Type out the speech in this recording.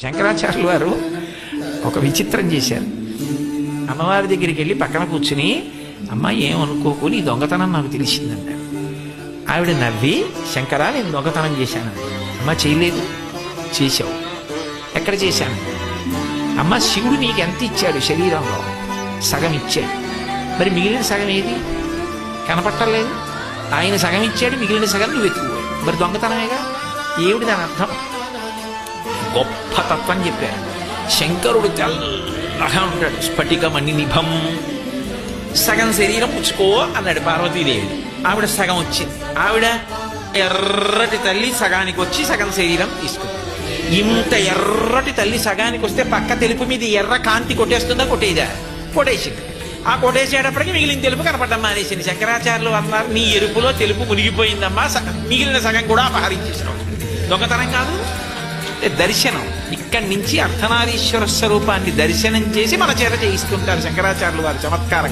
శంకరాచార్యులు వారు ఒక విచిత్రం చేశారు. అమ్మవారి దగ్గరికి వెళ్ళి పక్కన కూర్చుని, అమ్మ ఏమనుకోకు, నీ దొంగతనం నాకు తెలిసిందన్నారు. ఆవిడ నవ్వి, శంకరా నేను దొంగతనం చేశాను. అమ్మ చేయలేదు. చేశావు. ఎక్కడ చేశాను? అమ్మ శివుడు నీకు ఎంత ఇచ్చాడు శరీరంలో? సగం ఇచ్చాడు. మరి మిగిలిన సగం ఏది? కనపట్టలేదు. ఆయన సగం ఇచ్చాడు, మిగిలిన సగం నువ్వు వెతుకుపోయావు. మరి దొంగతనమేగా. ఏమిటి దాని అర్థం? గొప్ప తత్వం చెప్పారు. శంకరుడు తెల్లగా ఉంటాడు, స్ఫటికమణి నిభం. సగం శరీరం పుచ్చుకో అన్నాడు పార్వతీదేవి. ఆవిడ సగం వచ్చింది. ఆవిడ ఎర్రటి తల్లి సగానికి వచ్చి సగం శరీరం తీసుకుంది. ఇంత ఎర్రటి తల్లి సగానికి వస్తే పక్క తెలుపు మీద ఎర్ర కాంతి కొట్టేస్తుందా? కొట్టేదా? కొట్టేసింది. ఆ కొట్టేసేటప్పటికి మిగిలిన తెలుపు కనపడ్డం మానేసింది. శంకరాచార్యులు అన్నారు, నీ ఎరుపులో తెలుపు మునిగిపోయిందమ్మా, మిగిలిన సగం కూడా అపహరించేసినావు. దొంగతనం కాదు, దర్శనం. ఇక్కడి నుంచి అర్ధనారీశ్వర స్వరూపాన్ని దర్శనం చేసి మన చేత చేయిస్తుంటారు శంకరాచార్యులు వారు. చమత్కారం.